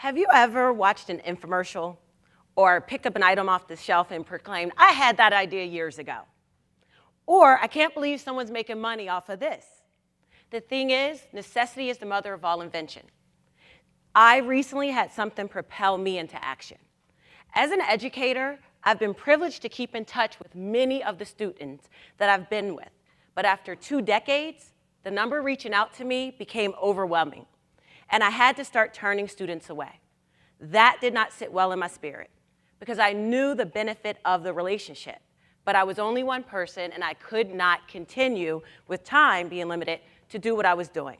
Have you ever watched an infomercial or picked up an item off the shelf and proclaimed, I had that idea years ago? Or, I can't believe someone's making money off of this. The thing is, necessity is the mother of all invention. I recently had something propel me into action. As an educator, I've been privileged to keep in touch with many of the students that I've been with. But after 2 decades, the number reaching out to me became overwhelming. And I had to start turning students away. That did not sit well in my spirit because I knew the benefit of the relationship. But I was only one person, and I could not continue, with time being limited, to do what I was doing.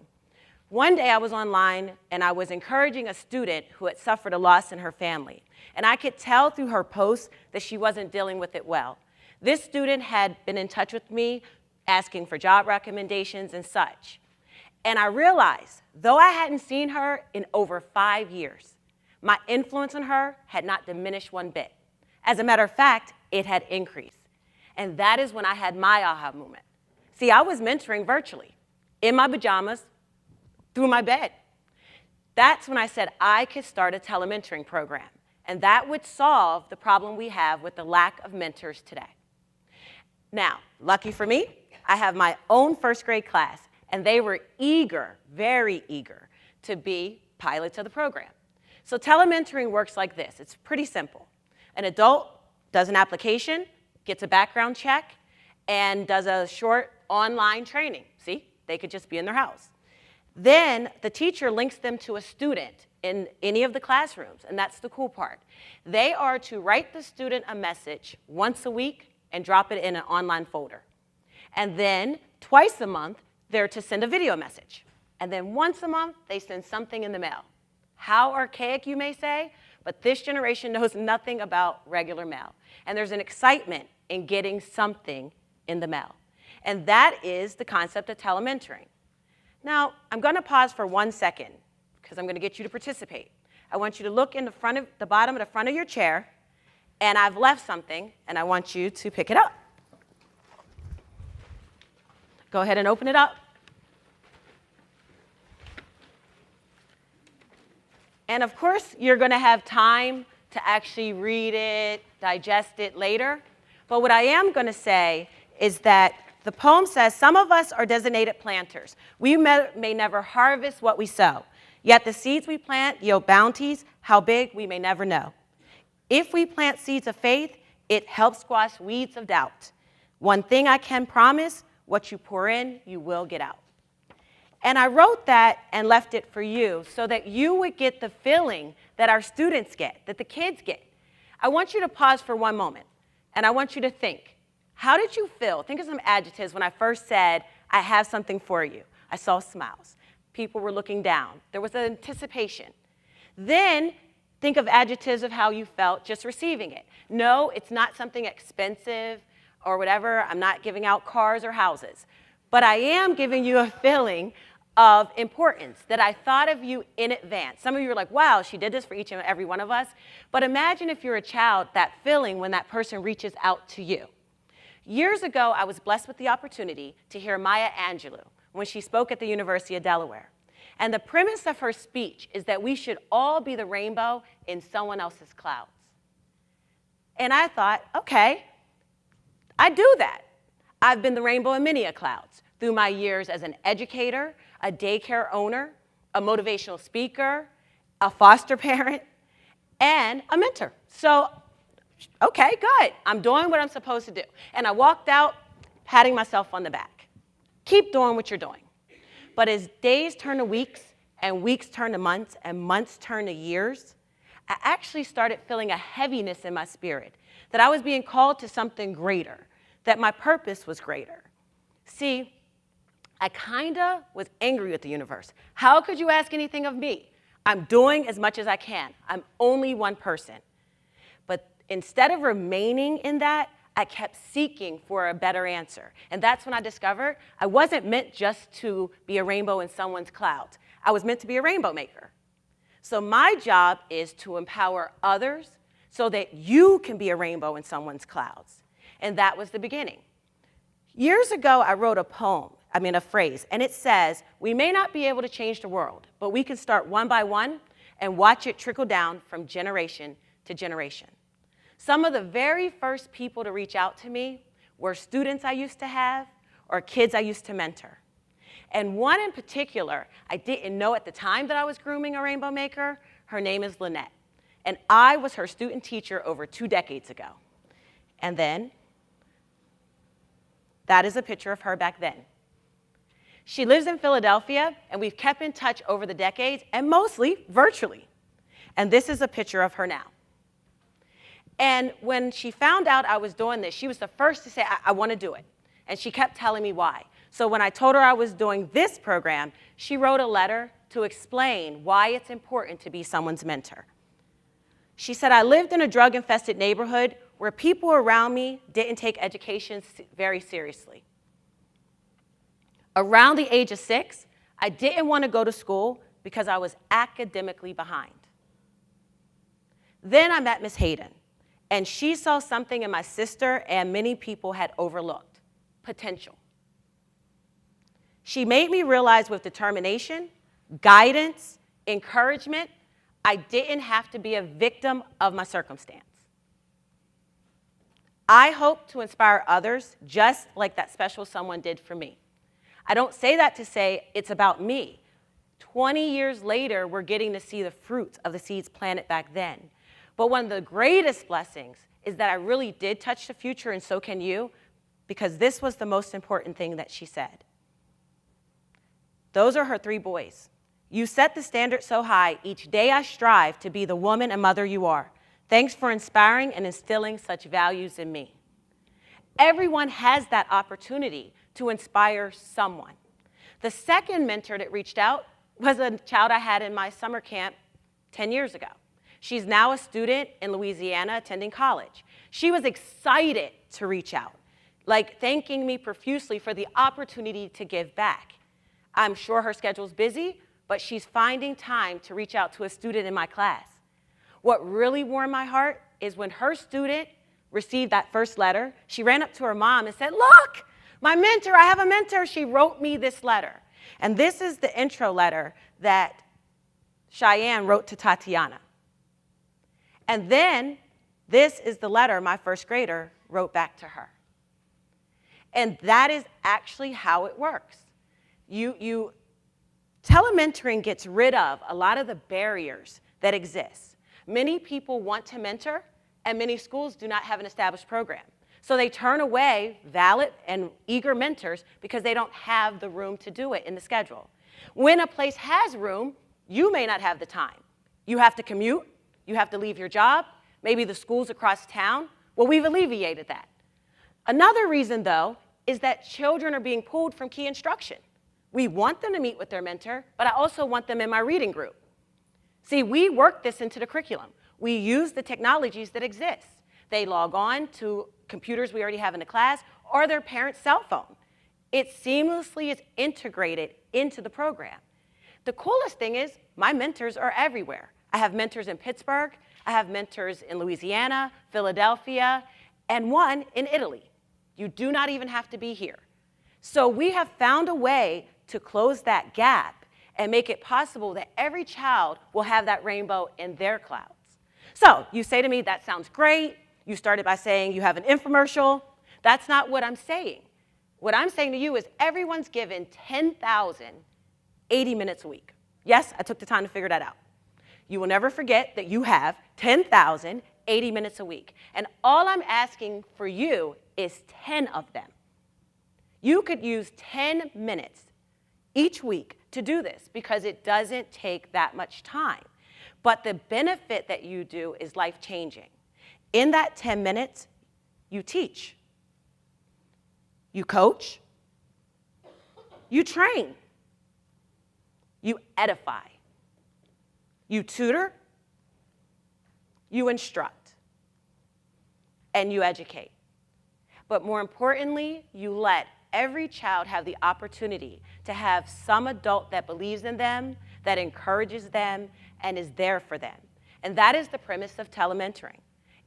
One day I was online, and I was encouraging a student who had suffered a loss in her family. And I could tell through her posts that she wasn't dealing with it well. This student had been in touch with me, asking for job recommendations and such. And I realized, though I hadn't seen her in over 5 years, my influence on her had not diminished one bit. As a matter of fact, it had increased. And that is when I had my aha moment. See, I was mentoring virtually, in my pajamas, through my bed. That's when I said I could start a telementoring program, and that would solve the problem we have with the lack of mentors today. Now, lucky for me, I have my own first grade class, and they were eager, very eager, to be pilots of the program. So telementoring works like this. It's pretty simple. An adult does an application, gets a background check, and does a short online training. See, they could just be in their house. Then the teacher links them to a student in any of the classrooms, and that's the cool part. They are to write the student a message once a week and drop it in an online folder. And then twice a month, they're to send a video message. And then once a month, they send something in the mail. How archaic, you may say, but this generation knows nothing about regular mail. And there's an excitement in getting something in the mail. And that is the concept of telementoring. Now, I'm going to pause for 1 second because I'm going to get you to participate. I want you to look in the bottom of the front of your chair, and I've left something, and I want you to pick it up. Go ahead and open it up. And of course, you're going to have time to actually read it, digest it later. But what I am going to say is that the poem says, some of us are designated planters. We may never harvest what we sow, yet the seeds we plant yield bounties, how big we may never know. If we plant seeds of faith, it helps squash weeds of doubt. One thing I can promise, what you pour in, you will get out. And I wrote that and left it for you so that you would get the feeling that our students get, that the kids get. I want you to pause for 1 moment, and I want you to think. How did you feel? Think of some adjectives when I first said, I have something for you. I saw smiles. People were looking down. There was an anticipation. Then think of adjectives of how you felt just receiving it. No, it's not something expensive or whatever. I'm not giving out cars or houses. But I am giving you a feeling of importance, that I thought of you in advance. Some of you are like, wow, she did this for each and every one of us. But imagine if you're a child, that feeling when that person reaches out to you. Years ago, I was blessed with the opportunity to hear Maya Angelou when she spoke at the University of Delaware. And the premise of her speech is that we should all be the rainbow in someone else's clouds. And I thought, okay, I do that. I've been the rainbow in many a clouds through my years as an educator, a daycare owner, a motivational speaker, a foster parent, and a mentor. So, okay, good. I'm doing what I'm supposed to do. And I walked out patting myself on the back. Keep doing what you're doing. But as days turn to weeks, and weeks turn to months, and months turn to years, I actually started feeling a heaviness in my spirit, that I was being called to something greater, that my purpose was greater. See, I kinda was angry with the universe. How could you ask anything of me? I'm doing as much as I can. I'm only one person. But instead of remaining in that, I kept seeking for a better answer. And that's when I discovered I wasn't meant just to be a rainbow in someone's clouds. I was meant to be a rainbow maker. So my job is to empower others so that you can be a rainbow in someone's clouds. And that was the beginning. Years ago, I wrote a phrase, and it says, we may not be able to change the world, but we can start one by one and watch it trickle down from generation to generation. Some of the very first people to reach out to me were students I used to have or kids I used to mentor. And one in particular, I didn't know at the time that I was grooming a rainbow maker. Her name is Lynette. And I was her student teacher over 2 decades ago. And then, that is a picture of her back then. She lives in Philadelphia, and we've kept in touch over the decades, and mostly virtually. And this is a picture of her now. And when she found out I was doing this, she was the first to say, I want to do it. And she kept telling me why. So when I told her I was doing this program, she wrote a letter to explain why it's important to be someone's mentor. She said, I lived in a drug-infested neighborhood where people around me didn't take education very seriously. Around the age of 6, I didn't want to go to school because I was academically behind. Then I met Miss Hayden, and she saw something in my sister and many people had overlooked: potential. She made me realize with determination, guidance, encouragement, I didn't have to be a victim of my circumstance. I hope to inspire others just like that special someone did for me. I don't say that to say it's about me. 20 years later, we're getting to see the fruits of the seeds planted back then. But one of the greatest blessings is that I really did touch the future, and so can you, because this was the most important thing that she said. Those are her 3 boys. You set the standard so high, each day I strive to be the woman and mother you are. Thanks for inspiring and instilling such values in me. Everyone has that opportunity to inspire someone. The second mentor that reached out was a child I had in my summer camp 10 years ago. She's now a student in Louisiana attending college. She was excited to reach out, like thanking me profusely for the opportunity to give back. I'm sure her schedule's busy, but she's finding time to reach out to a student in my class. What really warmed my heart is when her student received that first letter, she ran up to her mom and said, look, my mentor, I have a mentor. She wrote me this letter. And this is the intro letter that Cheyenne wrote to Tatiana. And then this is the letter my first grader wrote back to her. And that is actually how it works. Telementoring gets rid of a lot of the barriers that exist. Many people want to mentor, and many schools do not have an established program. So they turn away valid and eager mentors because they don't have the room to do it in the schedule. When a place has room, you may not have the time. You have to commute, you have to leave your job, maybe the schools across town. Well, we've alleviated that. Another reason, though, is that children are being pulled from key instruction. We want them to meet with their mentor, but I also want them in my reading group. See, we work this into the curriculum. We use the technologies that exist. They log on to computers we already have in the class or their parent's cell phone. It seamlessly is integrated into the program. The coolest thing is my mentors are everywhere. I have mentors in Pittsburgh, I have mentors in Louisiana, Philadelphia, and one in Italy. You do not even have to be here. So we have found a way to close that gap and make it possible that every child will have that rainbow in their clouds. So you say to me, that sounds great. You started by saying you have an infomercial. That's not what I'm saying. What I'm saying to you is everyone's given 10,000 80 minutes a week. Yes, I took the time to figure that out. You will never forget that you have 10,000 80 minutes a week. And all I'm asking for you is 10 of them. You could use 10 minutes each week to do this because it doesn't take that much time. But the benefit that you do is life-changing. In that 10 minutes, you teach, you coach, you train, you edify, you tutor, you instruct, and you educate. But more importantly, you let every child have the opportunity to have some adult that believes in them, that encourages them, and is there for them. And that is the premise of telementoring.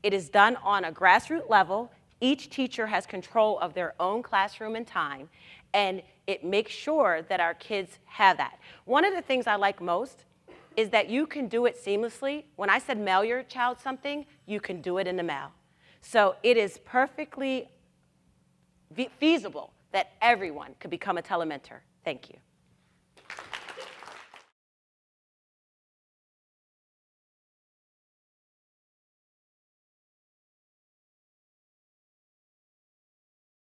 It is done on a grassroots level. Each teacher has control of their own classroom and time, and it makes sure that our kids have that. One of the things I like most is that you can do it seamlessly. When I said mail your child something, you can do it in the mail. So it is perfectly feasible that everyone could become a telementor. Thank you.